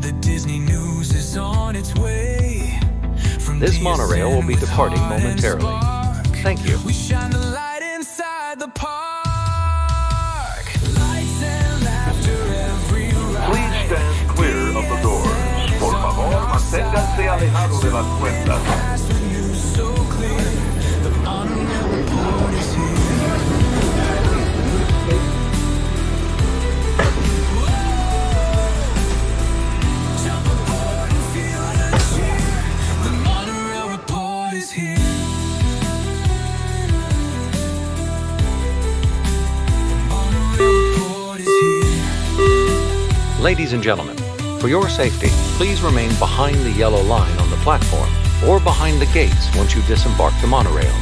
The Disney news is on its way. This monorail will be departing momentarily. Thank you. We shine the light inside the park. Lights and laughter every ride. Please stand clear of the doors. Por favor, manténganse alejados de las puertas. Past the news so clear. The Monorail Report is here. Jump aboard and feel the cheer. The Monorail Report is here. The Monorail Report is here. Ladies and gentlemen, for your safety, please remain behind the yellow line on the platform or behind the gates once you disembark the monorail.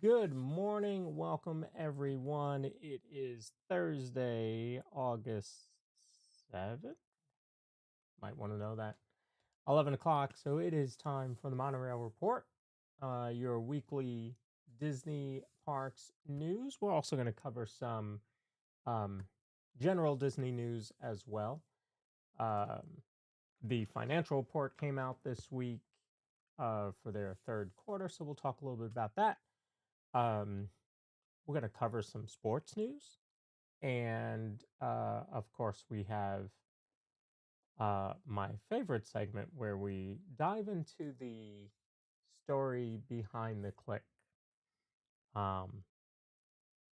Good morning. Welcome, everyone. It is Thursday, August 7th. Might want to know that. 11 o'clock. So it is time for the Monorail Report, your weekly Disney parks news. We're also going to cover some general Disney news as well. The financial report came out this week for their third quarter, so we'll talk a little bit about that. We're going to cover some sports news, and of course we have my favorite segment where we dive into the story behind the click.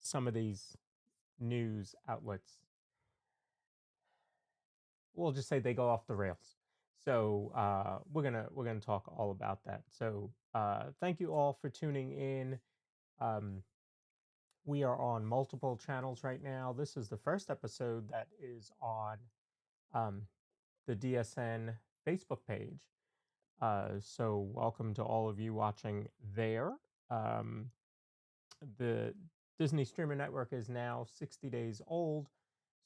Some of these news outlets, we'll just say they go off the rails. So we're gonna talk all about that. So thank you all for tuning in. We are on multiple channels right now. This is the first episode that is on the DSN Facebook page. So welcome to all of you watching there. The Disney Streamer Network is now 60 days old,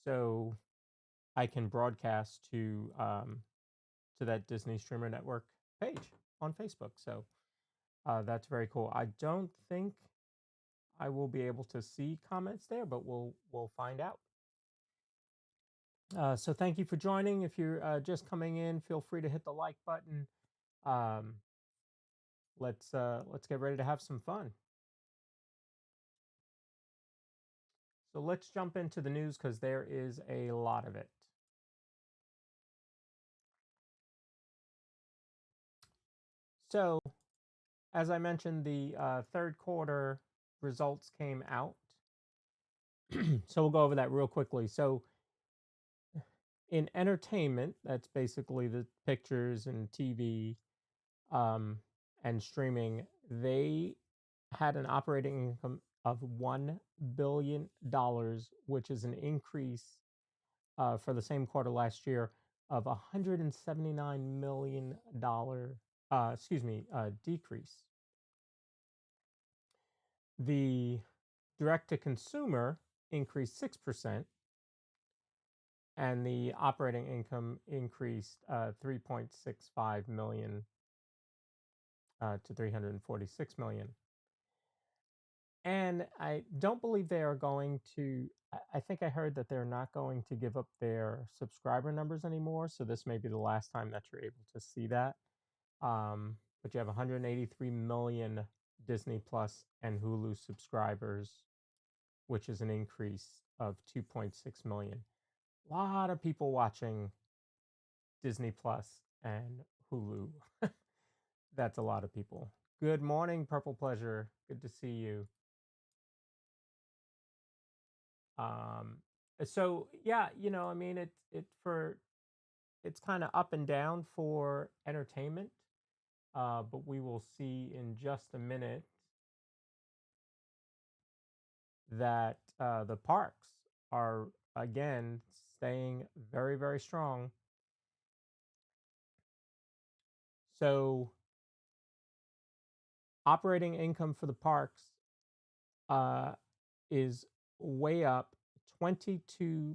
so I can broadcast to that Disney Streamer Network page on Facebook. So that's very cool. I don't think I will be able to see comments there, but we'll find out. So thank you for joining. If you're just coming in, feel free to hit the like button. Let's get ready to have some fun. So let's jump into the news because there is a lot of it. So, as I mentioned, the third quarter results came out. So we'll go over that real quickly. So in entertainment, that's basically the pictures and TV and streaming, they had an operating income of $1 billion, which is an increase for the same quarter last year of $179 million, decrease. The direct-to-consumer increased 6%, and the operating income increased 3.65 million to 346 million. And I don't believe they are going to, I think I heard that they're not going to give up their subscriber numbers anymore. So this may be the last time that you're able to see that. But you have 183 million Disney Plus and Hulu subscribers, which is an increase of 2.6 million. A lot of people watching Disney Plus and Hulu. That's a lot of people. Good morning, Purple Pleasure. Good to see you. So yeah, I mean, it's kind of up and down for entertainment, but we will see in just a minute that the parks are again staying very, very strong. So operating income for the parks is way up 22%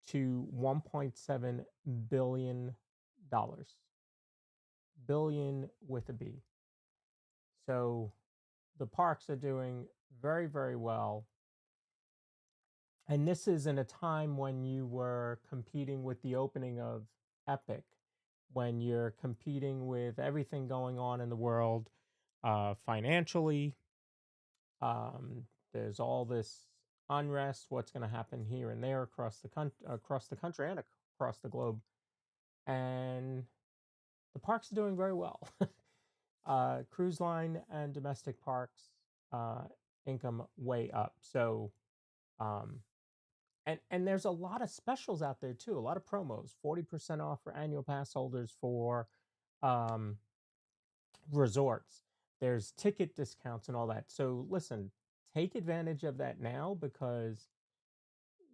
to $1.7 billion. billion with a B. So the parks are doing very, very well. And this is in a time when you were competing with the opening of Epic, when you're competing with everything going on in the world financially. There's all this unrest, what's going to happen here and there across the country and across the globe. And the parks are doing very well. Cruise line and domestic parks uh, income way up. So, um, and there's a lot of specials out there too. A lot of promos, 40% off for annual pass holders for um, resorts. There's ticket discounts and all that. So listen, take advantage of that now, because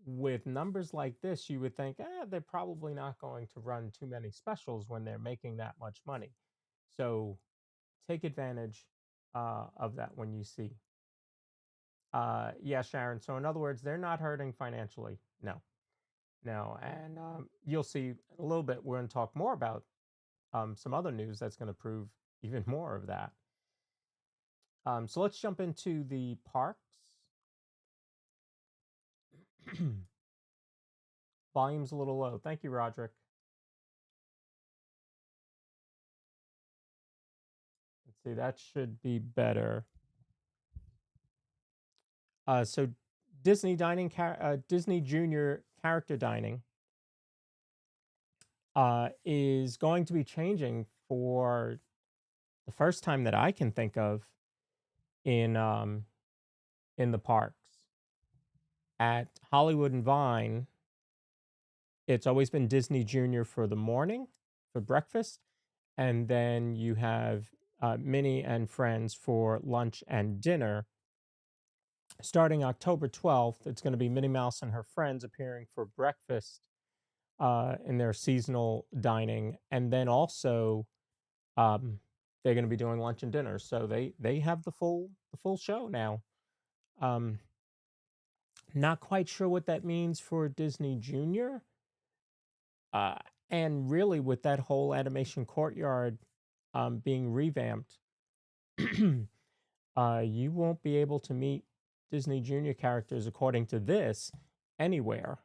with numbers like this, you would think, they're probably not going to run too many specials when they're making that much money. So take advantage of that when you see. Yeah, Sharon. So in other words, they're not hurting financially. No, no. And you'll see a little bit. We're going to talk more about some other news that's going to prove even more of that. So let's jump into the parks. Volume's a little low. Thank you, Roderick. Let's see, that should be better. So Disney dining, Disney Junior character dining is going to be changing for the first time that I can think of in the parks. At Hollywood and Vine, it's always been Disney Junior for the morning for breakfast, and then you have Minnie and Friends for lunch and dinner. Starting October 12th, it's going to be Minnie Mouse and her friends appearing for breakfast in their seasonal dining, and then also they're going to be doing lunch and dinner. So they have the full show now. Not quite sure what that means for Disney Junior. Uh, and really, with that whole animation courtyard being revamped, you won't be able to meet Disney Junior characters, according to this, anywhere,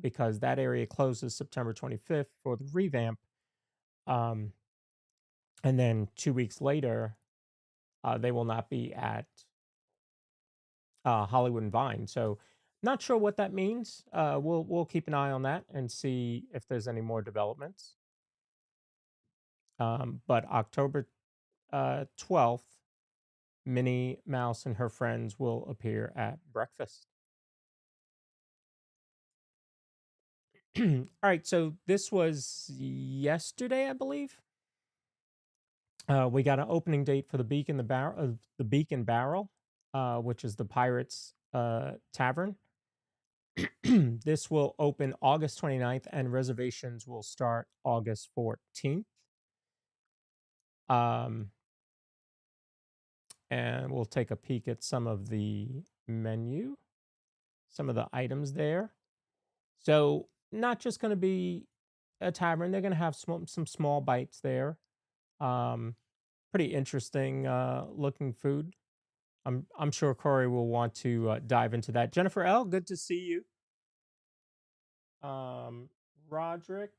because that area closes September 25th for the revamp. And then 2 weeks later, they will not be at Hollywood and Vine. So, not sure what that means. We'll keep an eye on that and see if there's any more developments. But October 12th, Minnie Mouse and her friends will appear at breakfast. All right, so this was yesterday, I believe. We got an opening date for the Beacon Barrel, which is the Pirates Tavern. This will open August 29th, and reservations will start August 14th. And we'll take a peek at some of the menu, some of the items there. So, not just going to be a tavern, they're going to have some small bites there. Pretty interesting looking food. I'm sure Corey will want to dive into that. Jennifer L., good to see you. Roderick,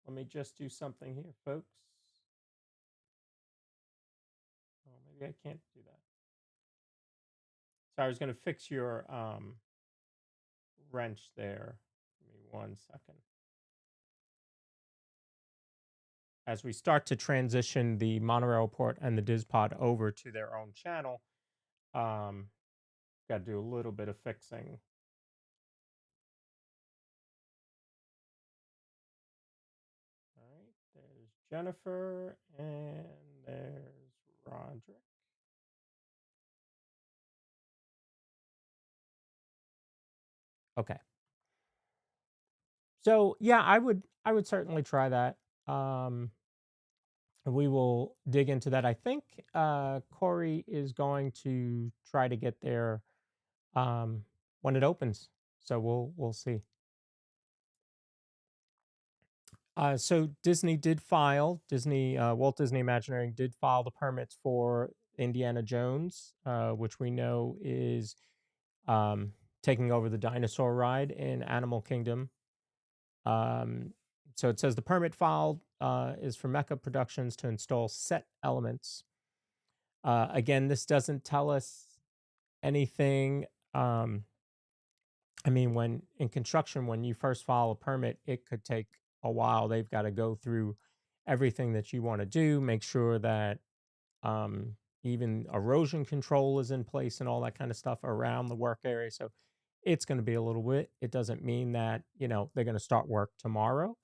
let me just do something here, folks. Oh, maybe I can't do that. So I was going to fix your wrench there. Give me 1 second. As we start to transition the Monorail Report and the DizPod over to their own channel, got to do a little bit of fixing. All right, there's Jennifer and there's Roderick. Okay. So yeah, I would certainly try that. We will dig into that. I think Corey is going to try to get there when it opens. So we'll see. So Disney did file, Walt Disney Imagineering did file the permits for Indiana Jones, which we know is um, taking over the dinosaur ride in Animal Kingdom. Um, so it says the permit filed is for Mecca Productions to install set elements. Again, this doesn't tell us anything. Um, I mean, when in construction, when you first file a permit, it could take a while. They've got to go through everything that you want to do, make sure that um, even erosion control is in place and all that kind of stuff around the work area. So it's going to be a little bit. It doesn't mean that, they're going to start work tomorrow.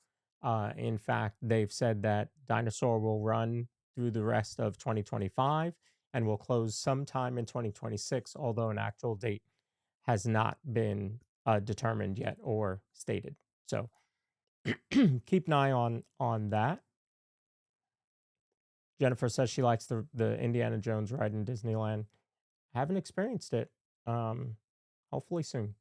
In fact, they've said that Dinosaur will run through the rest of 2025 and will close sometime in 2026, although an actual date has not been determined yet or stated. So keep an eye on that. Jennifer says she likes the Indiana Jones ride in Disneyland. Haven't experienced it. Hopefully soon.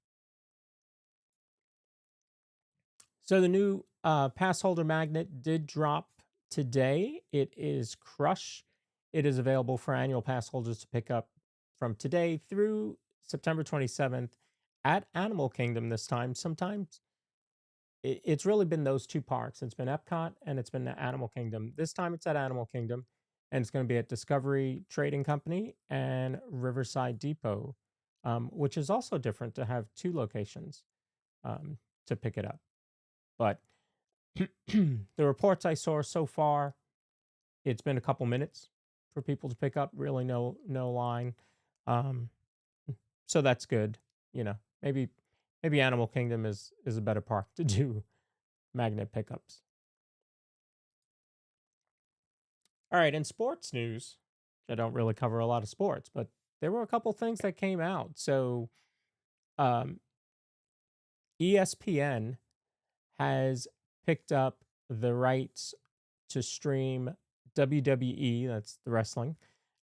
So the new pass holder magnet did drop today. It is Crush. It is available for annual pass holders to pick up from today through September 27th at Animal Kingdom this time. Sometimes it's really been those two parks. It's been Epcot and it's been the Animal Kingdom. This time it's at Animal Kingdom, and it's going to be at Discovery Trading Company and Riverside Depot, which is also different to have two locations to pick it up. But the reports I saw so far, it's been a couple minutes for people to pick up. Really, no line. Um, so that's good. Maybe Animal Kingdom is a better park to do magnet pickups. All right, in sports news, I don't really cover a lot of sports, but there were a couple things that came out. So, um, ESPN has picked up the rights to stream WWE, that's the wrestling,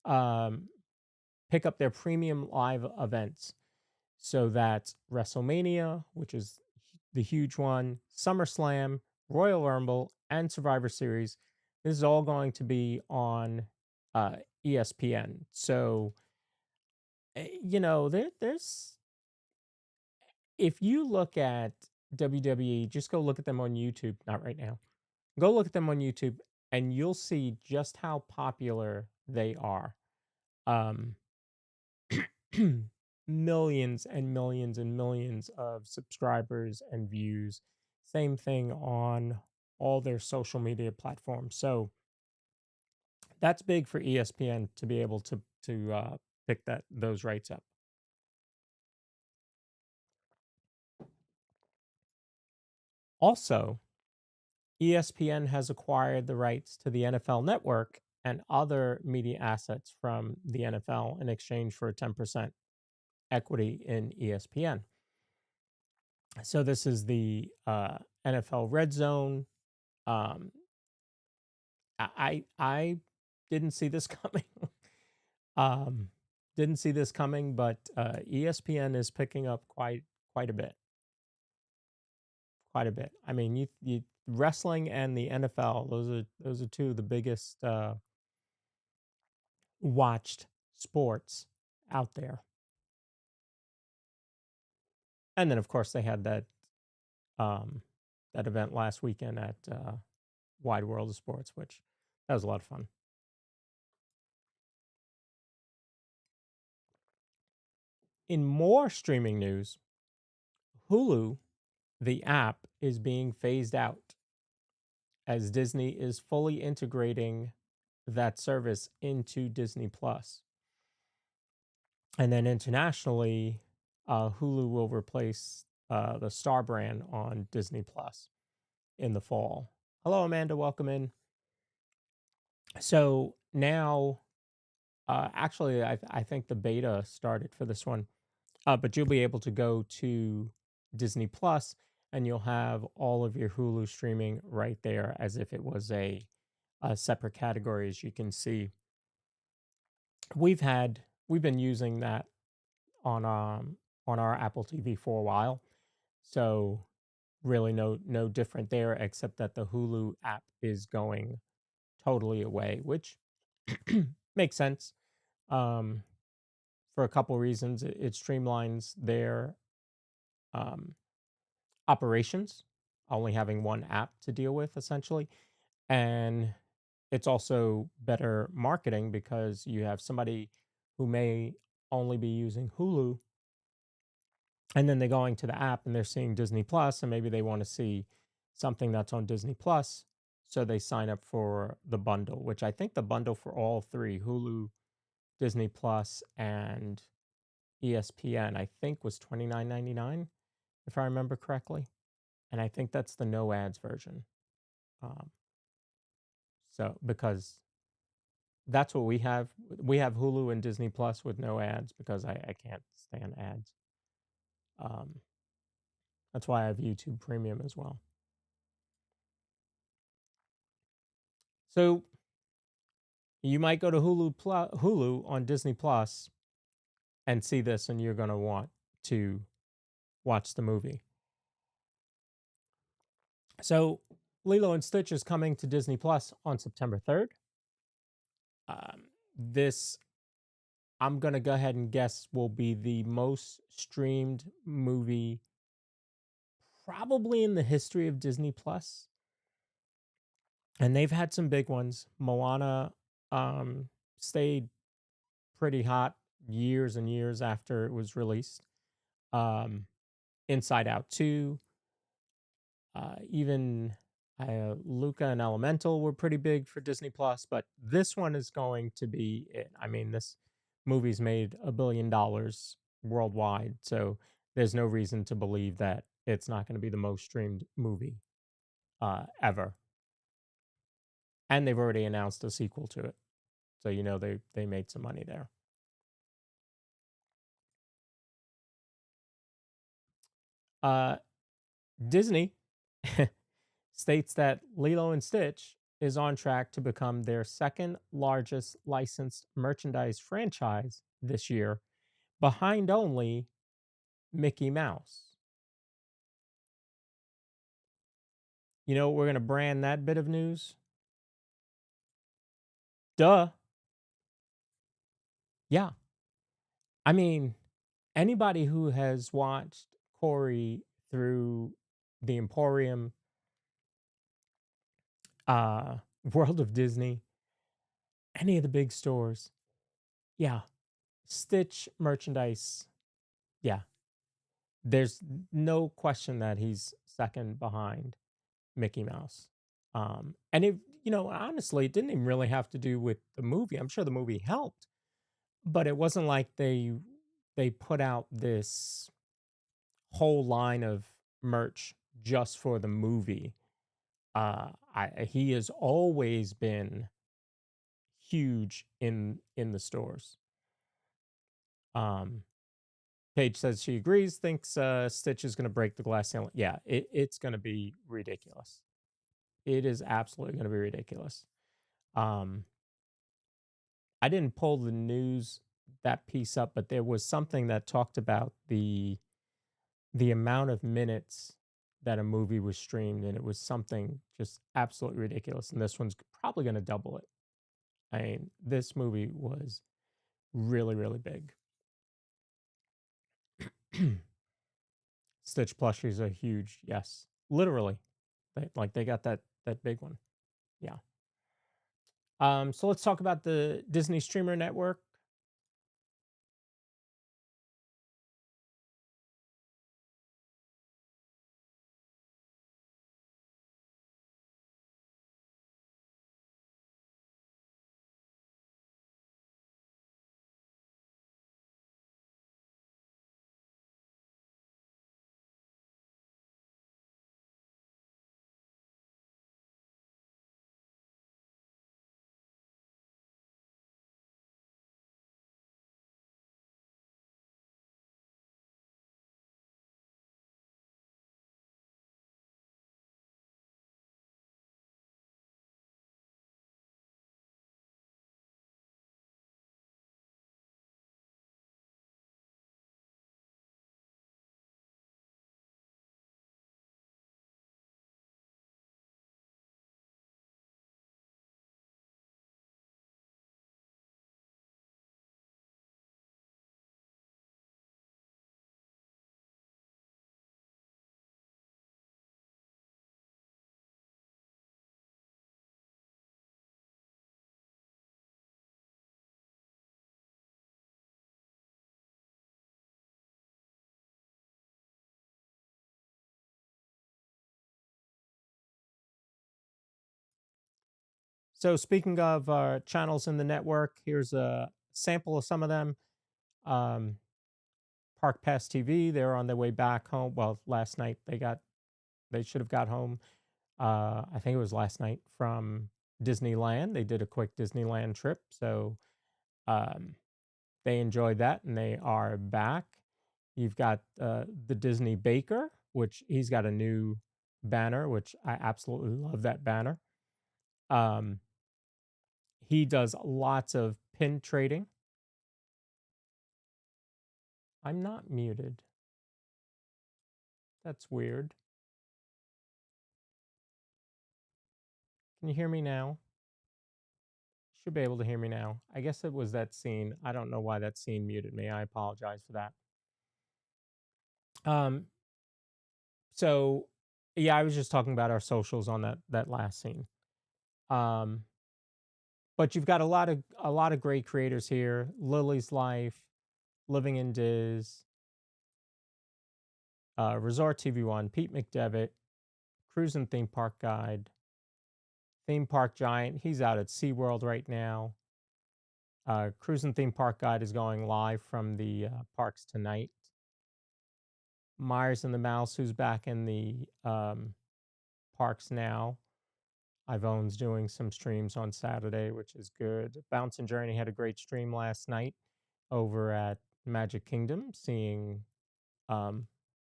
um, pick up their premium live events. So that's WrestleMania, which is the huge one, SummerSlam, Royal Rumble, and Survivor Series. This is all going to be on ESPN. So, there's, if you look at WWE, just go look at them on YouTube, not right now. Go look at them on YouTube and you'll see just how popular they are. Um, millions and millions and millions of subscribers and views. Same thing on all their social media platforms. So that's big for ESPN to be able to pick those rights up. Also, ESPN has acquired the rights to the NFL Network and other media assets from the NFL in exchange for a 10% equity in ESPN. So this is the NFL Red Zone. Um, I didn't see this coming. um, didn't see this coming, but ESPN is picking up quite a bit. Quite a bit. I mean, you wrestling and the NFL, those are two of the biggest watched sports out there. And then of course they had that event last weekend at Wide World of Sports, which that was a lot of fun. In more streaming news, Hulu, the app, is being phased out as Disney is fully integrating that service into Disney Plus. And then internationally, Hulu will replace the Star brand on Disney Plus in the fall. Hello, Amanda. Welcome in. So now, actually, I think the beta started for this one, but you'll be able to go to Disney Plus and you'll have all of your Hulu streaming right there as if it was a separate category. As you can see, we've been using that on our Apple TV for a while. So really no different there, except that the Hulu app is going totally away, which makes sense um, for a couple reasons. It streamlines their um, operations, only having one app to deal with essentially, and it's also better marketing because you have somebody who may only be using Hulu, and then they're going to the app and they're seeing Disney Plus, and maybe they want to see something that's on Disney Plus, so they sign up for the bundle, which I think the bundle for all three, Hulu, Disney Plus, and ESPN, I think was $29.99 if I remember correctly, and I think that's the no ads version. Um, so because that's what we have. We have Hulu and Disney Plus with no ads because I can't stand ads. Um, that's why I have YouTube Premium as well. So you might go to Hulu on Disney Plus and see this, and you're going to want to watch the movie. So Lilo and Stitch is coming to Disney Plus on September 3rd. This, I'm going to go ahead and guess, will be the most streamed movie probably in the history of Disney Plus. And they've had some big ones. Moana stayed pretty hot years and years after it was released. Um, Inside Out 2, even Luca and Elemental were pretty big for Disney Plus, but this one is going to be it. I mean, this movie's made $1 billion worldwide, so there's no reason to believe that it's not going to be the most streamed movie ever. And they've already announced a sequel to it, so you know they made some money there. Uh, Disney states that Lilo and Stitch is on track to become their second largest licensed merchandise franchise this year, behind only Mickey Mouse. You know what we're going to brand that bit of news? Duh. Yeah. I mean, anybody who has watched Corey through the Emporium, World of Disney, any of the big stores, yeah, Stitch merchandise, yeah, there's no question that he's second behind Mickey Mouse. And it, you know, honestly, it didn't even really have to do with the movie. I'm sure the movie helped, but it wasn't like they put out this whole line of merch just for the movie. He has always been huge in the stores. Um, Paige says she agrees, thinks Stitch is going to break the glass ceiling. Yeah, it's going to be ridiculous. It is absolutely going to be ridiculous. Um, I didn't pull the news that piece up, but there was something that talked about the amount of minutes that a movie was streamed, and it was something just absolutely ridiculous. And this one's probably going to double it. I mean, this movie was really, really big. Stitch plushies are huge. Yes, literally, they got that big one. Yeah. So let's talk about the Disney Streamer Network. So speaking of channels in the network, here's a sample of some of them. Um, Park Pass TV, they're on their way back home. Well, last night they should have got home. I think it was last night from Disneyland. They did a quick Disneyland trip, so um, they enjoyed that, and they are back. You've got the Disney Baker, which he's got a new banner, which I absolutely love that banner. He does lots of pin trading. I'm not muted. That's weird. Can you hear me now? Should be able to hear me now. I guess it was that scene. I don't know why that scene muted me. I apologize for that. Um, so yeah, I was just talking about our socials on that last scene. But you've got a lot of great creators here. Lily's Life, Living in Diz, Resort TV1, Pete McDevitt, Cruise and Theme Park Guide, Theme Park Giant. He's out at SeaWorld right now. Cruise and Theme Park Guide is going live from the parks tonight. Myers and the Mouse, who's back in the parks now. Ivone's doing some streams on Saturday, which is good. Bounce and Journey had a great stream last night over at Magic Kingdom, seeing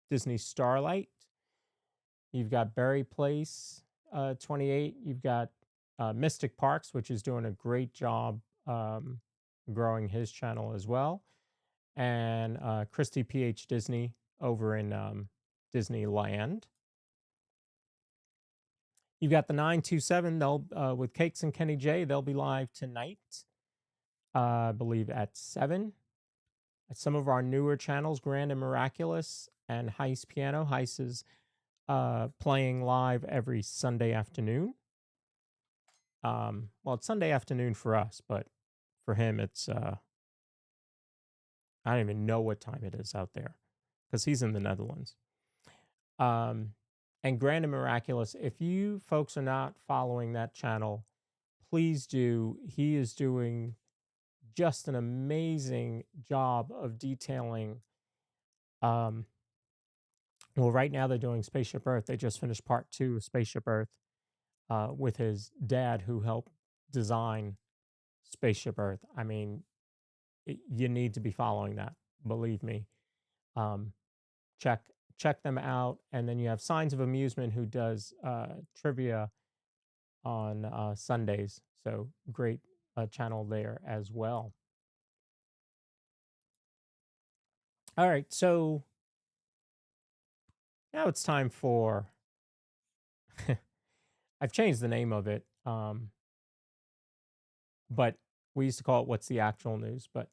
Disney Starlight. You've got Berry Place 28. You've got Mystic Parks, which is doing a great job growing his channel as well. And Christy PH Disney over in Disneyland. You've got the 927. They'll with Cakes and Kenny J. They'll be live tonight, I believe at 7. At some of our newer channels, Grand and Miraculous and Heist Piano. Heist is playing live every Sunday afternoon. Well, it's Sunday afternoon for us, but for him, it's I don't even know what time it is out there because he's in the Netherlands. And Grand and Miraculous, if you folks are not following that channel, please do. He is doing just an amazing job of detailing. Well, right now they're doing Spaceship Earth. They just finished part 2 of Spaceship Earth with his dad, who helped design Spaceship Earth. I mean, you need to be following that. Believe me. Check them out. And then you have Signs of Amusement, who does trivia on Sundays. So great channel there as well. All right, so now it's time for. I've changed the name of it, but we used to call it "What's the Actual News?" But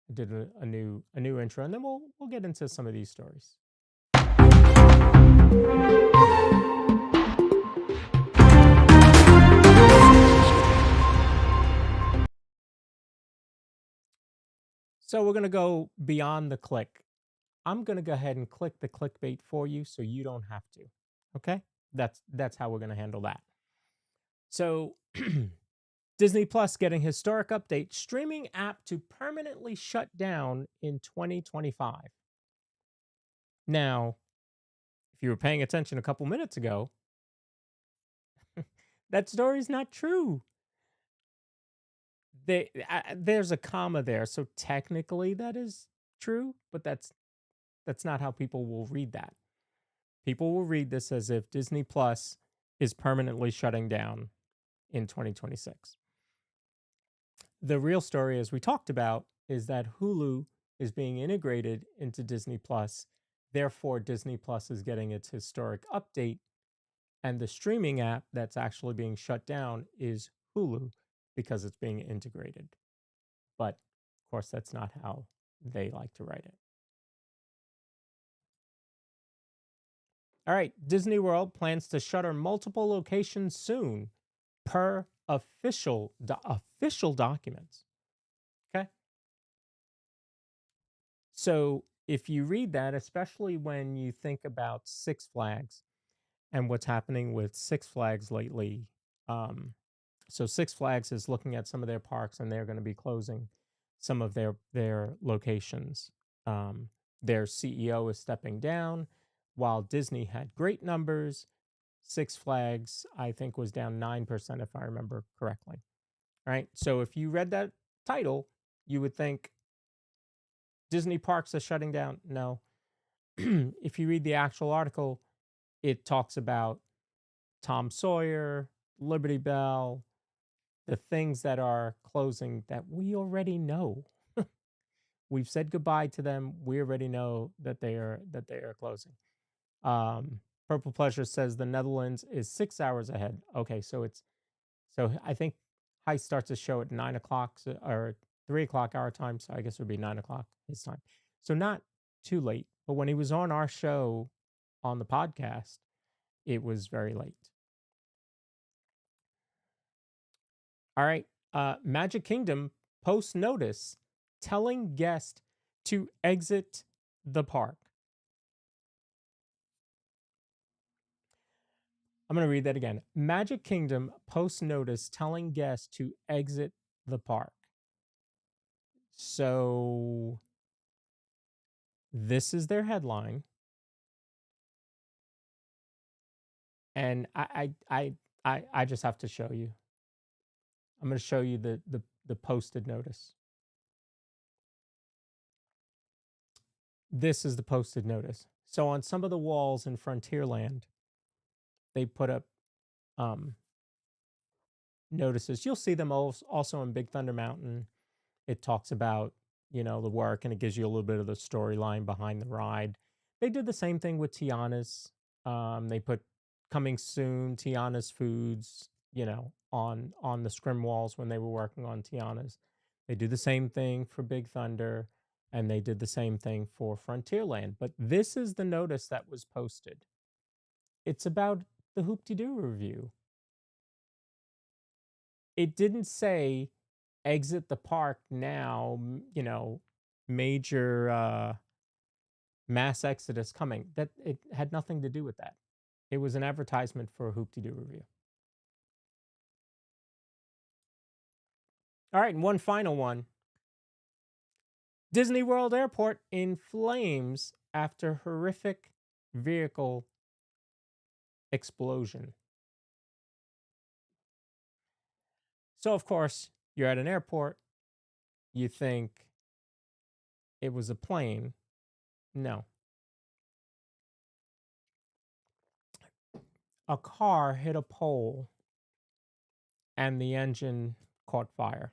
I did a new intro, and then we'll get into some of these stories. So we're gonna go beyond the click. I'm gonna go ahead and click the clickbait for you, so you don't have to. Okay, that's how we're gonna handle that. So. Disney Plus getting historic update, streaming app to permanently shut down in 2025. Now, if you were paying attention a couple minutes ago, that story's not true. There's a comma there, so technically that is true, but that's not how people will read that. People will read this as if Disney Plus is permanently shutting down in 2026. The real story, as we talked about, is that Hulu is being integrated into Disney Plus. Therefore, Disney Plus is getting its historic update. And the streaming app that's actually being shut down is Hulu because it's being integrated. But, of course, that's not how they like to write it. All right, Disney World plans to shutter multiple locations soon per official documents. Okay. So if you read that, especially when you think about Six Flags and what's happening with Six Flags lately, So Six Flags is looking at some of their parks, and they're going to be closing some of their locations. Their CEO is stepping down. While Disney had great numbers, Six Flags, I think, was down 9%, if I remember correctly. Right? So if you read that title, you would think Disney parks are shutting down. No. If you read the actual article, it talks about Tom Sawyer, Liberty Bell, the things that are closing that we already know. We've said goodbye to them. We already know that they are closing. Purple Pleasure says the Netherlands is 6 hours ahead. Okay, so I think Heist starts to show at 9 o'clock or 3 o'clock our time. So I guess it would be 9 o'clock his time. So not too late. But when he was on our show on the podcast, it was very late. All right. Magic Kingdom posts notice telling guests to exit the park. I'm going to read that again. Magic Kingdom posts notice telling guests to exit the park. So this is their headline. And I just have to show you. I'm going to show you the posted notice. This is the posted notice. So on some of the walls in Frontierland, they put up notices. You'll see them also in Big Thunder Mountain. It talks about, the work, and it gives you a little bit of the storyline behind the ride. They did the same thing with Tiana's. They put coming soon, Tiana's Foods, on the scrim walls when they were working on Tiana's. They do the same thing for Big Thunder, and they did the same thing for Frontierland. But this is the notice that was posted. It's about the Hoop-de-Doo review. It didn't say exit the park now, major mass exodus coming. That it had nothing to do with that. It was an advertisement for a Hoop-de-Doo review. All right, and one final one. Disney World Airport in flames after horrific vehicle explosion. So, of course, you're at an airport. You think it was a plane. No. A car hit a pole and the engine caught fire.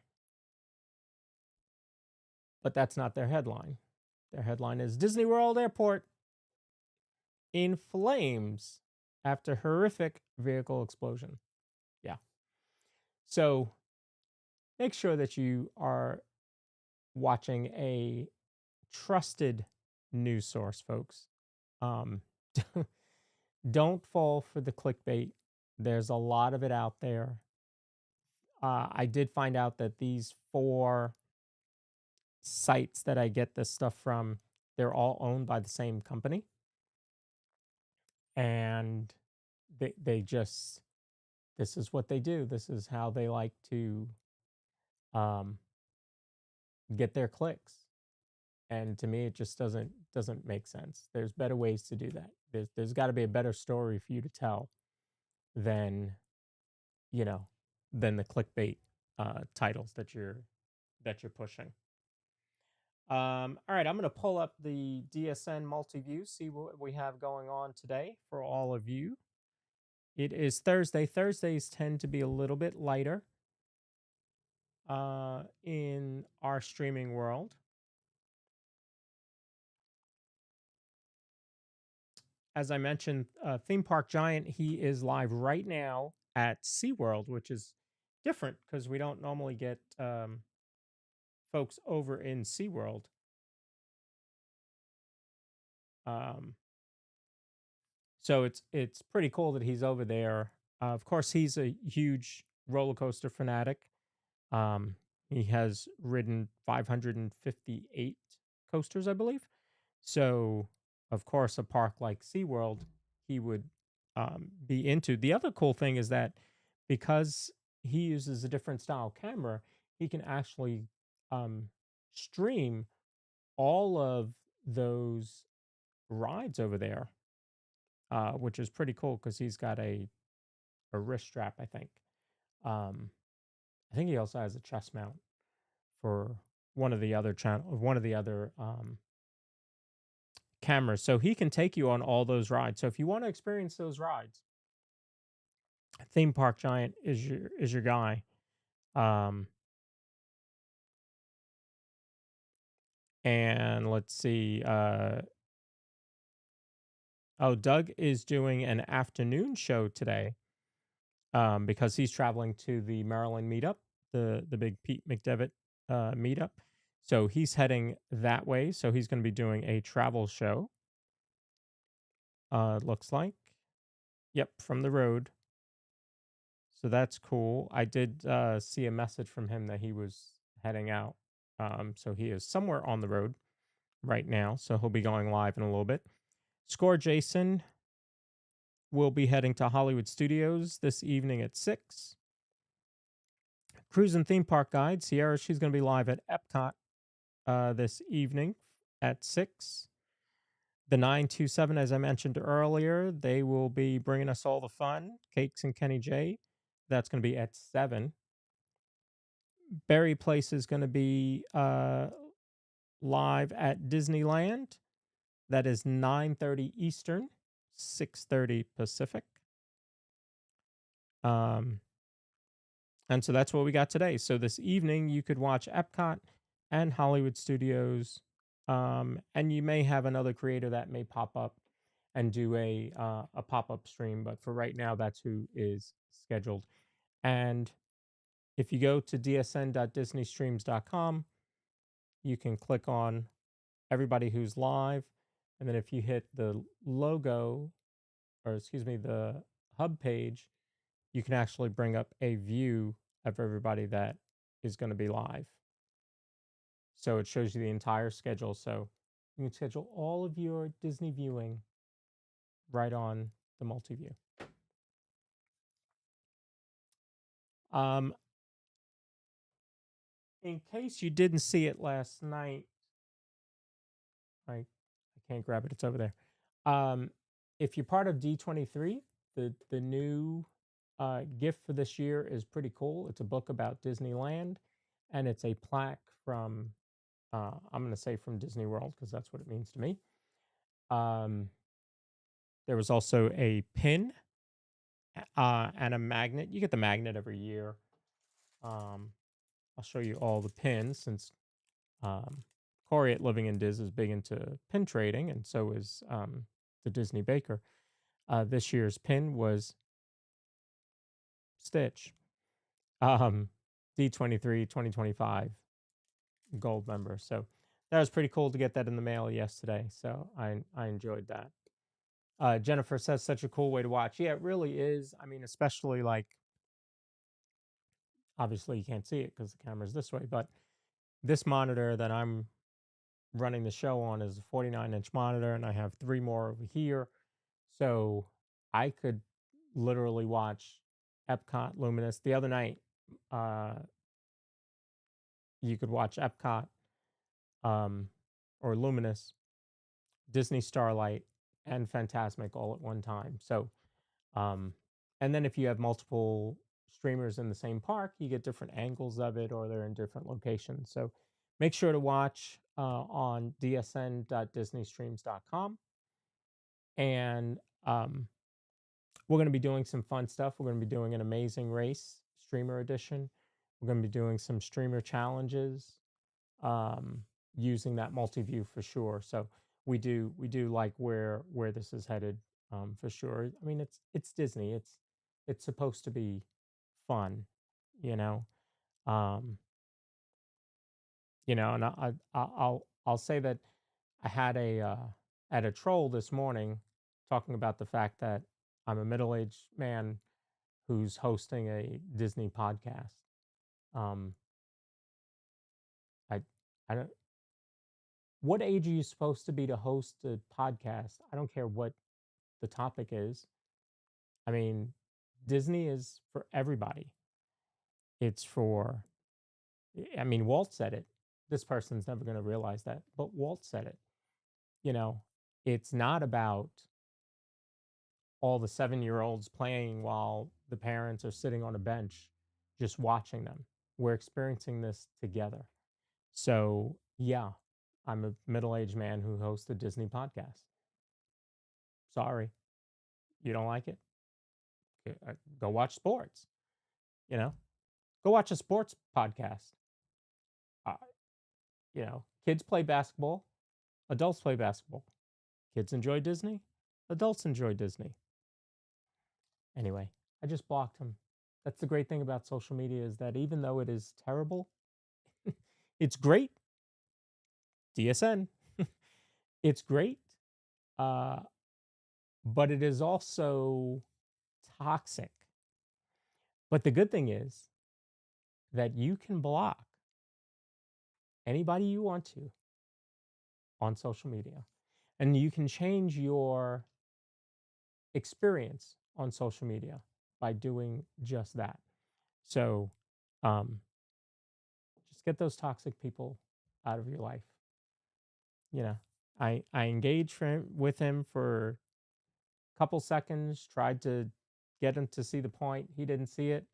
But that's not their headline. Their headline is Disney World Airport in flames after horrific vehicle explosion. Yeah. So make sure that you are watching a trusted news source, folks. Don't fall for the clickbait. There's a lot of it out there. I did find out that these 4 sites that I get this stuff from, they're all owned by the same company. And they just, this is what they do. This is how they like to get their clicks. And to me, it just doesn't make sense. There's better ways to do that. There's got to be a better story for you to tell than, than the clickbait titles that you're pushing. All right, I'm going to pull up the DSN multi-view, see what we have going on today for all of you. It is Thursday. Thursdays tend to be a little bit lighter in our streaming world. As I mentioned, Theme Park Giant, he is live right now at SeaWorld, which is different because we don't normally get folks over in SeaWorld. So it's pretty cool that he's over there. Of course, he's a huge roller coaster fanatic. He has ridden 558 coasters, I believe. So, of course, a park like SeaWorld, he would be into. The other cool thing is that because he uses a different style camera, he can actually um, stream all of those rides over there, which is pretty cool because he's got a wrist strap, I think. Um, I think he also has a chest mount for one of the other cameras, so he can take you on all those rides. So if you want to experience those rides, Theme Park Giant is your guy. Um, and let's see. Oh, Doug is doing an afternoon show today because he's traveling to the Maryland meetup, the big Pete McDevitt meetup. So he's heading that way. So he's going to be doing a travel show. Looks like, yep, from the road. So that's cool. I did see a message from him that he was heading out. So he is somewhere on the road right now. So he'll be going live in a little bit. Score Jason will be heading to Hollywood Studios this evening at 6. Cruise and Theme Park Guide, Sierra, she's going to be live at Epcot this evening at 6. The 927, as I mentioned earlier, they will be bringing us all the fun. Cakes and Kenny J, that's going to be at 7. Berry Place is going to be live at Disneyland. That is 9:30 Eastern, 6:30 Pacific. And so that's what we got today. So this evening you could watch Epcot and Hollywood Studios, and you may have another creator that may pop up and do a pop up stream. But for right now, that's who is scheduled. And if you go to dsn.disneystreams.com, you can click on everybody who's live, and then if you hit the logo, or excuse me, the hub page, you can actually bring up a view of everybody that is going to be live. So it shows you the entire schedule. So you can schedule all of your Disney viewing right on the multi-view. In case you didn't see it last night, I can't grab it. It's over there. If you're part of D23, the new gift for this year is pretty cool. It's a book about Disneyland, and it's a plaque from I'm going to say from Disney World because that's what it means to me. There was also a pin and a magnet. You get the magnet every year. I'll show you all the pins since Corey at Living in Diz is big into pin trading, and so is the Disney Baker. This year's pin was Stitch. D23 2025 gold member. So that was pretty cool to get that in the mail yesterday. So I enjoyed that. Jennifer says such a cool way to watch. Yeah, it really is. I mean, especially like obviously you can't see it because the camera's this way, but this monitor that I'm running the show on is a 49-inch monitor, and I have 3 more over here. So I could literally watch Epcot, Luminous. The other night, you could watch Epcot or Luminous, Disney Starlight, and Fantasmic all at one time. So, and then if you have multiple streamers in the same park, you get different angles of it, or they're in different locations. So make sure to watch on dsn.disneystreams.com. And we're going to be doing some fun stuff. We're going to be doing an Amazing Race streamer edition. We're going to be doing some streamer challenges using that multi-view for sure. So we do like where this is headed for sure. I mean, it's Disney. It's supposed to be fun, you know. Um, and I'll say that I had a troll this morning talking about the fact that I'm a middle-aged man who's hosting a Disney podcast. Um, I I don't. What age are you supposed to be to host a podcast? I don't care what the topic is. I mean, Disney is for everybody. It's for, I mean, Walt said it. This person's never going to realize that, but Walt said it. You know, it's not about all the 7-year-olds playing while the parents are sitting on a bench just watching them. We're experiencing this together. So, yeah, I'm a middle aged man who hosts a Disney podcast. Sorry, you don't like it? Go watch sports, you know? Go watch a sports podcast. Uh, kids play basketball, adults play basketball. Kids enjoy Disney, adults enjoy Disney. Anyway, I just blocked him. That's the great thing about social media is that even though it is terrible, it's great. DSN. It's great. Uh, but it is also toxic. But the good thing is that you can block anybody you want to on social media. And you can change your experience on social media by doing just that. So um, just get those toxic people out of your life. You know, I engaged with him for a couple seconds, tried to get him to see the point. He didn't see it.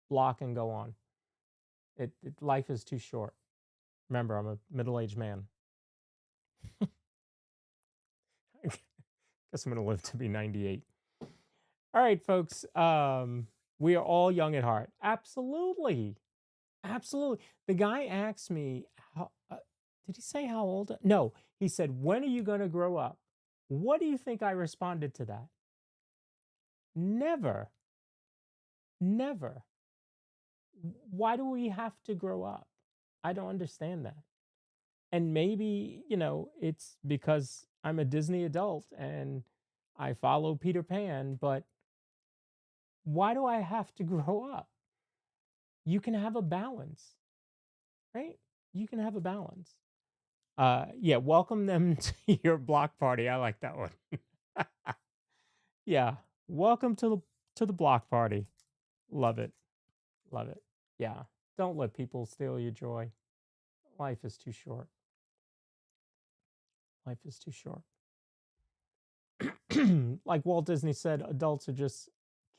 Block and go on. Life is too short. Remember, I'm a middle-aged man. I guess I'm going to live to be 98. All right, folks. We are all young at heart. Absolutely. Absolutely. The guy asked me, did he say how old? No, he said, when are you going to grow up? What do you think I responded to that? Never. Never. Why do we have to grow up? I don't understand that. And maybe, it's because I'm a Disney adult and I follow Peter Pan, but why do I have to grow up? You can have a balance, right? You can have a balance. Yeah, welcome them to your block party. I like that one. Yeah, welcome to the block party. Love it. Love it. Yeah, don't let people steal your joy. Life is too short. Life is too short. Like Walt Disney said, adults are just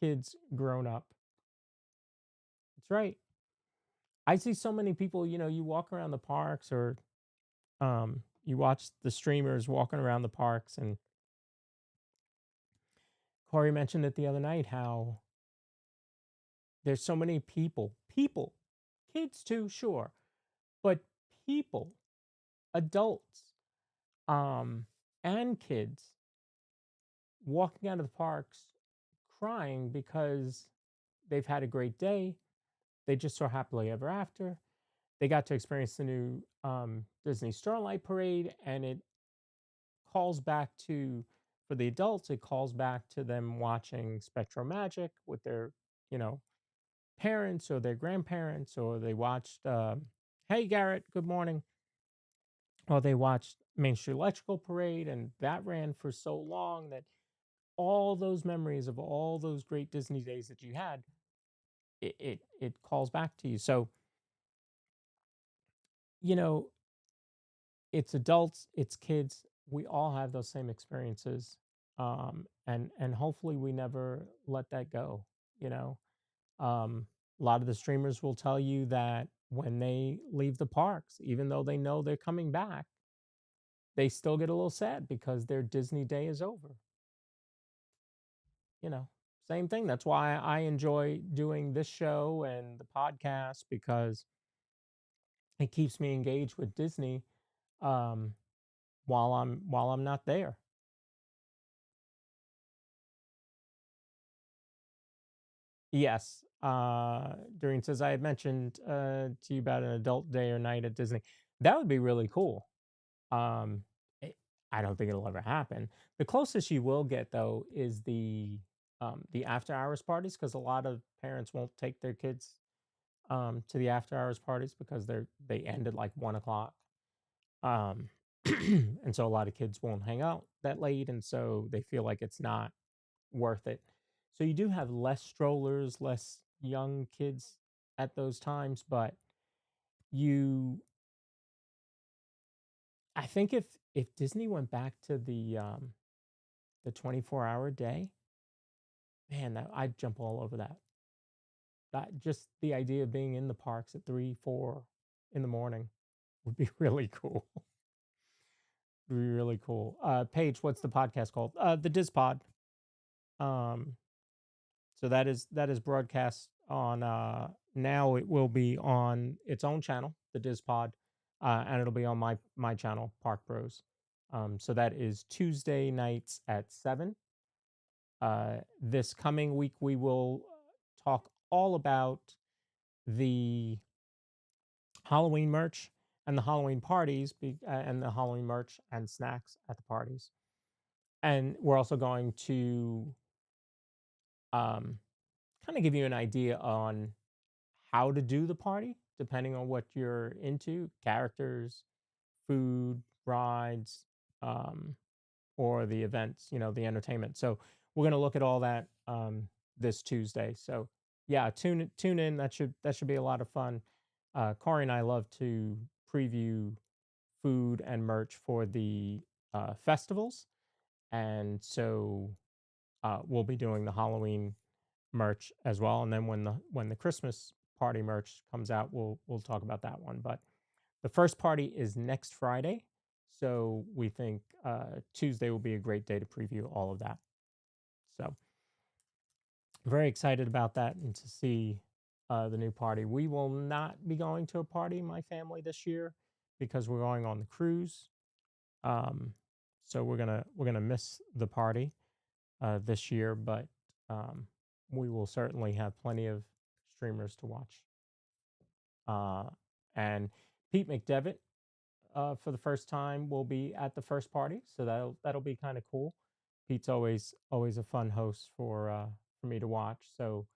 kids grown up. That's right. I see so many people, you walk around the parks or you watch the streamers walking around the parks. And Corey mentioned it the other night how there's so many people, kids too, sure, but people, adults, and kids walking out of the parks crying because they've had a great day. They just saw Happily Ever After. They got to experience the new Disney Starlight Parade, and it calls back to, for the adults, it calls back to them watching Spectro Magic with their, you know, parents or their grandparents, or they watched, hey, Garrett, good morning. Or they watched Main Street Electrical Parade, and that ran for so long that all those memories of all those great Disney days that you had, it calls back to you. So, you know, it's adults, it's kids. We all have those same experiences, and hopefully we never let that go. You know, a lot of the streamers will tell you that when they leave the parks, even though they know they're coming back, they still get a little sad because their Disney day is over. You know, same thing. That's why I enjoy doing this show and the podcast, because it keeps me engaged with Disney um, while I'm not there. Yes. Doreen says, I had mentioned to you about an adult day or night at Disney. That would be really cool. Um, I don't think it'll ever happen. The closest you will get, though, is the after hours parties, because a lot of parents won't take their kids to the after hours parties because they end at like 1 o'clock. Um, and so a lot of kids won't hang out that late, and so they feel like it's not worth it. So you do have less strollers, less young kids at those times, but you I think if Disney went back to the 24-hour day, man, I'd jump all over that. That just the idea of being in the parks at 3, 4 in the morning would be really cool. Would be really cool. Paige, what's the podcast called? The Diz Pod. Um, so that is broadcast on now it will be on its own channel, the Diz Pod, and it'll be on my channel, Park Bros. So that is Tuesday nights at 7. This coming week we will talk all about the Halloween merch and the Halloween parties and the Halloween merch and snacks at the parties. And we're also going to um, kind of give you an idea on how to do the party, depending on what you're into, characters, food, rides, um, or the events, the entertainment. So we're going to look at all that this Tuesday. So yeah, tune in. That should be a lot of fun. Corey and I love to preview food and merch for the festivals, and so we'll be doing the Halloween merch as well. And then when the Christmas party merch comes out, we'll talk about that one. But the first party is next Friday, so we think Tuesday will be a great day to preview all of that. So very excited about that and to see the new party. We will not be going to a party, my family, this year because we're going on the cruise. So we're gonna miss the party this year, but we will certainly have plenty of streamers to watch. And Pete McDevitt, for the first time, will be at the first party, so that'll be kind of cool. Pete's always a fun host for me to watch. So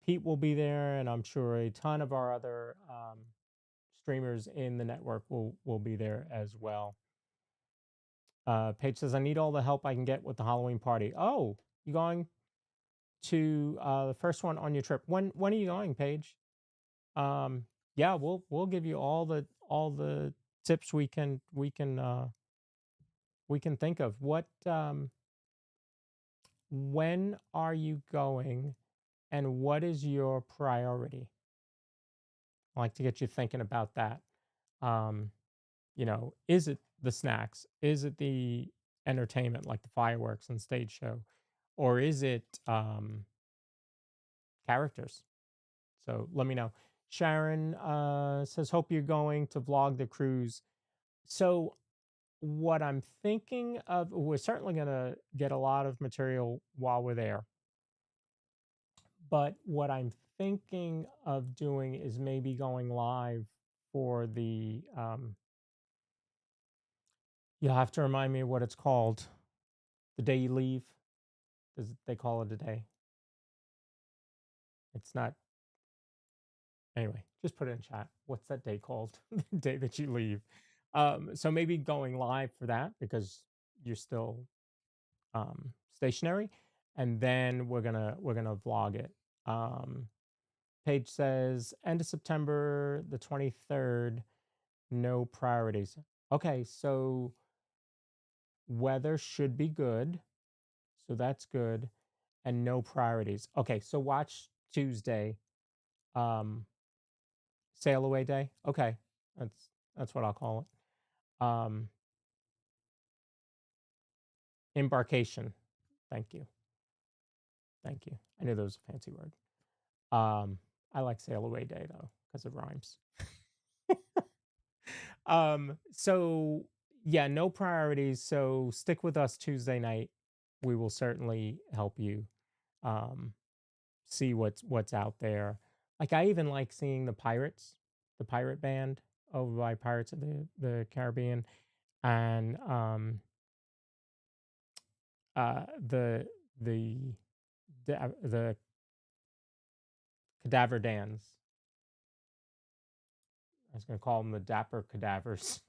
Pete will be there, and I'm sure a ton of our other streamers in the network will be there as well. Paige says, I need all the help I can get with the Halloween party. Oh, you going to the first one on your trip? When are you going, Paige? Yeah, we'll give you all the tips we can think of. When are you going, and what is your priority? I like to get you thinking about that. Um, is it the snacks? Is it the entertainment like the fireworks and stage show? Or is it characters? So let me know. Sharon says, hope you're going to vlog the cruise. So what I'm thinking of, we're certainly going to get a lot of material while we're there. But what I'm thinking of doing is maybe going live for you'll have to remind me what it's called. The day you leave. They call it a day. It's not. Anyway, just put it in chat. What's that day called? The day that you leave. So maybe going live for that because you're still stationary, and then we're gonna vlog it. Paige says end of September the 23rd. No priorities. Okay, so weather should be good, so that's good, and no priorities. Okay, so watch Tuesday. Um, Sail away day. Okay, that's what I'll call it. Embarkation. Thank you. Thank you. I knew there was a fancy word. I like sail away day though because it rhymes. So yeah, no priorities. So stick with us Tuesday night. We will certainly help you see what's out there. Like I even like seeing the Pirates, the pirate band over by Pirates of the Caribbean, and the the cadaver dans. I was going to call them the dapper cadavers.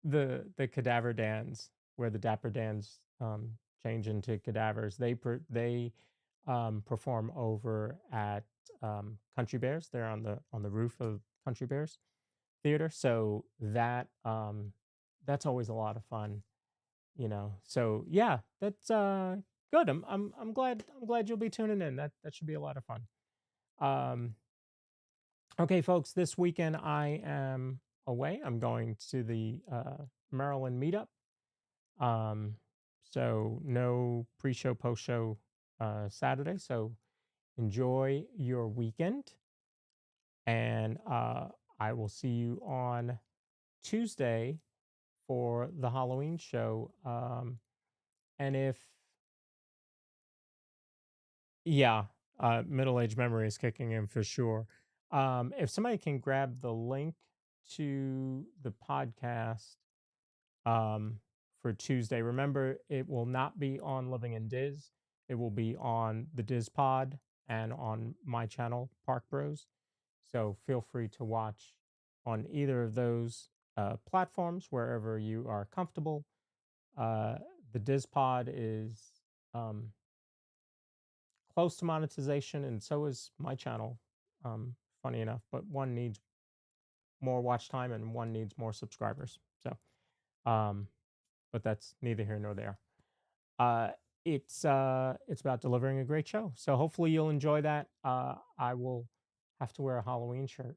The cadaver dans, where the dapper dans change into cadavers. They perform over at Country Bears. They're on the roof of Country Bears Theater, so that's always a lot of fun, you know. So yeah, that's good. I'm glad you'll be tuning in. That should be a lot of fun. Um, okay, folks, this weekend I am away. I'm going to the Maryland meetup. Um, so no pre-show, post-show Saturday. So enjoy your weekend, and I will see you on Tuesday for the Halloween show. And if yeah, middle age memory is kicking in for sure. If somebody can grab the link to the podcast um, for Tuesday. Remember, it will not be on Living in Diz. It will be on the Diz Pod and on my channel, Park Bros. So feel free to watch on either of those platforms wherever you are comfortable. Uh, the Diz Pod is um, close to monetization, and so is my channel. Funny enough, but one needs more watch time and one needs more subscribers. So, um, but that's neither here nor there. Uh, it's about delivering a great show. So hopefully you'll enjoy that. I will have to wear a Halloween shirt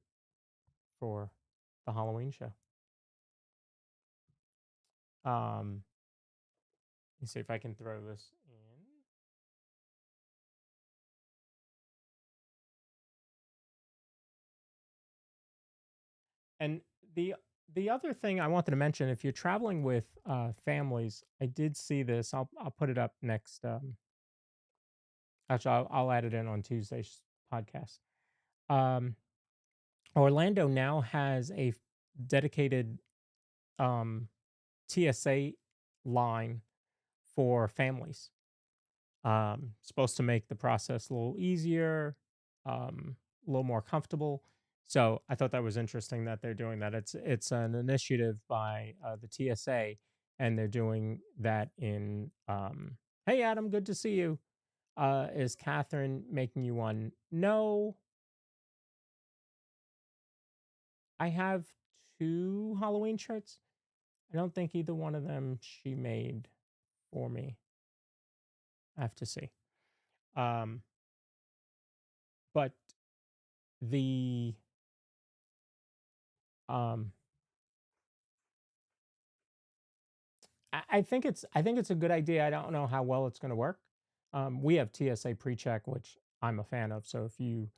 for the Halloween show. Let me see if I can throw this in. And the the other thing I wanted to mention, if you're traveling with families, I did see this. I'll put it up next. Actually, I'll add it in on Tuesday's podcast. Um, Orlando now has a dedicated um, TSA line for families. Supposed to make the process a little easier, a little more comfortable. So I thought that was interesting that they're doing that. It's an initiative by the TSA, and they're doing that in. Hey, Adam, good to see you. Is Catherine making you one? No, I have two Halloween shirts. I don't think either one of them she made for me. I have to see. Um, but the um, I think it's a good idea. I don't know how well it's going to work. We have TSA pre-check, which I'm a fan of. So if you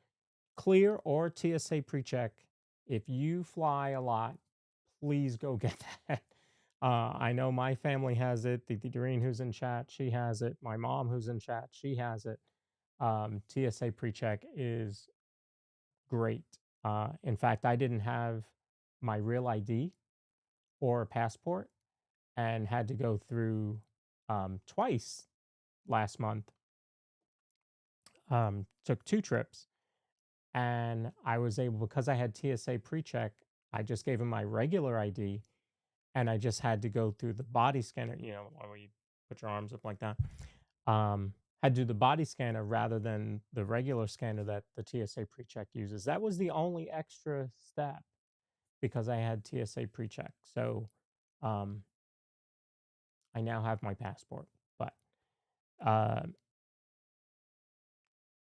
clear or TSA pre-check, if you fly a lot, please go get that. I know my family has it. The Doreen who's in chat, she has it. My mom who's in chat, she has it. TSA pre-check is great. In fact, I didn't have my real ID or a passport and had to go through twice last month. Took two trips, and I was able, because I had TSA pre-check, I just gave him my regular ID, and I just had to go through the body scanner. You know, where you put your arms up like that. Had to do the body scanner rather than the regular scanner that the TSA pre-check uses. That was the only extra step because I had TSA pre-check. So um, I now have my passport. But uh,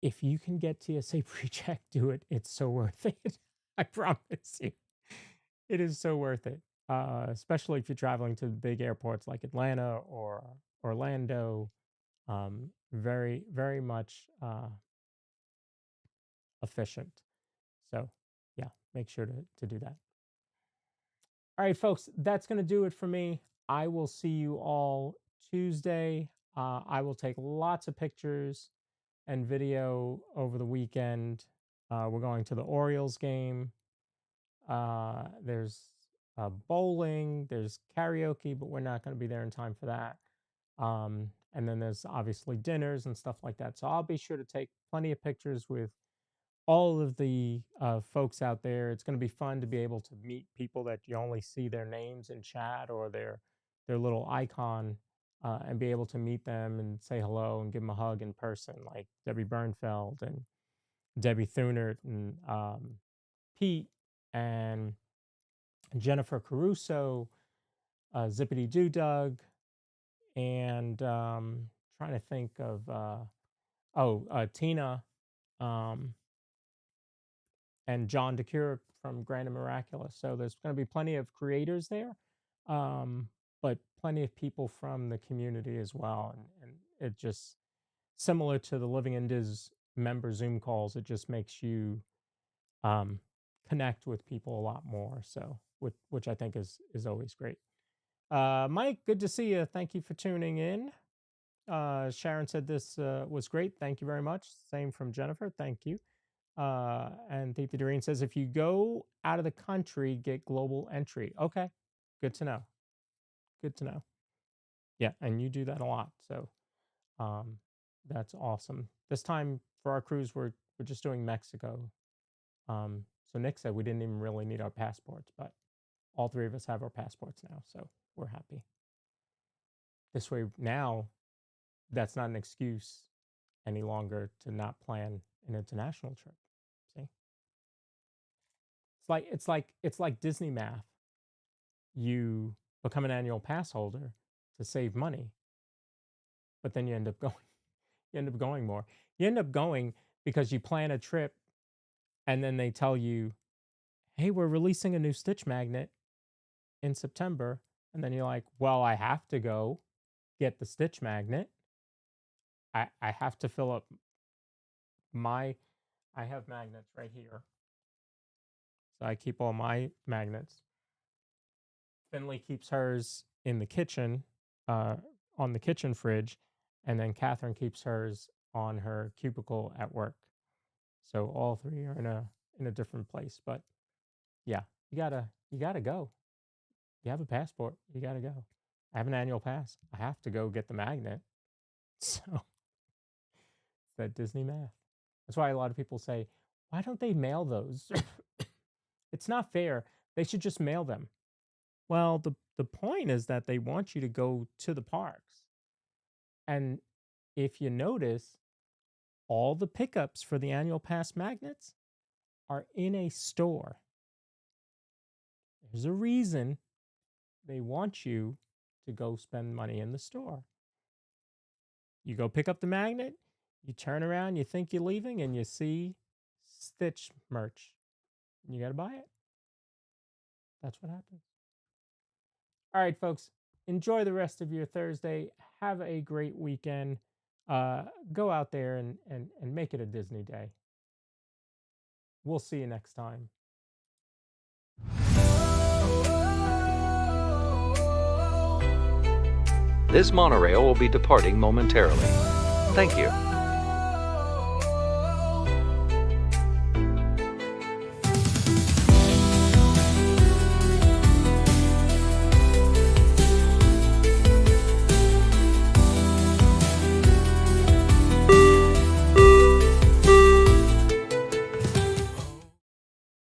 if you can get TSA pre-check, do it. It's so worth it. I promise you, it is so worth it. Especially if you're traveling to big airports like Atlanta or Orlando. Very, very much efficient. So, yeah, make sure to do that. All right, folks, that's going to do it for me. I will see you all Tuesday. I will take lots of pictures and video over the weekend. We're going to the Orioles game. There's bowling, there's karaoke, but we're not going to be there in time for that. And then there's obviously dinners and stuff like that. So I'll be sure to take plenty of pictures with all of the folks out there. It's going to be fun to be able to meet people that you only see their names in chat or their little icon, and be able to meet them and say hello and give them a hug in person, like Debbie Bernfeld and Debbie Thunert and Pete and Jennifer Caruso, Zippity Doo Doug, and trying to think of Tina, um, and John DeCure from Grand and Miraculous. So there's going to be plenty of creators there, but plenty of people from the community as well. And it just, similar to the Living in Diz member Zoom calls, it just makes you connect with people a lot more. So, which I think is always great. Mike, good to see you. Thank you for tuning in. Sharon said this was great. Thank you very much. Same from Jennifer. Thank you. And Theta Doreen says, if you go out of the country, get global entry. Okay, good to know. Good to know. Yeah, and you do that a lot. So that's awesome. This time for our cruise, we're just doing Mexico. So Nick said we didn't even really need our passports, but all three of us have our passports now, so we're happy. This way now, that's not an excuse any longer to not plan an international trip. See? It's like Disney math. You become an annual pass holder to save money, but then you end up going more. You end up going because you plan a trip and then they tell you, hey, we're releasing a new Stitch magnet in September. And then you're like, well, I have to go get the Stitch magnet. I have to fill up I have magnets right here. So I keep all my magnets. Finley keeps hers in the kitchen, on the kitchen fridge, and then Catherine keeps hers on her cubicle at work. So all three are in a different place. But yeah, you gotta go. You have a passport, you gotta go. I have an annual pass. I have to go get the magnet. So it's that Disney math. That's why a lot of people say, why don't they mail those? It's not fair. They should just mail them. Well, the point is that they want you to go to the parks. And if you notice, all the pickups for the annual pass magnets are in a store. There's a reason they want you to go spend money in the store. You go pick up the magnet, you turn around, you think you're leaving, and you see Stitch merch. You got to buy it. That's what happens. All right, folks, enjoy the rest of your Thursday. Have a great weekend. Go out there and make it a Disney day. We'll see you next time. This monorail will be departing momentarily. Thank you.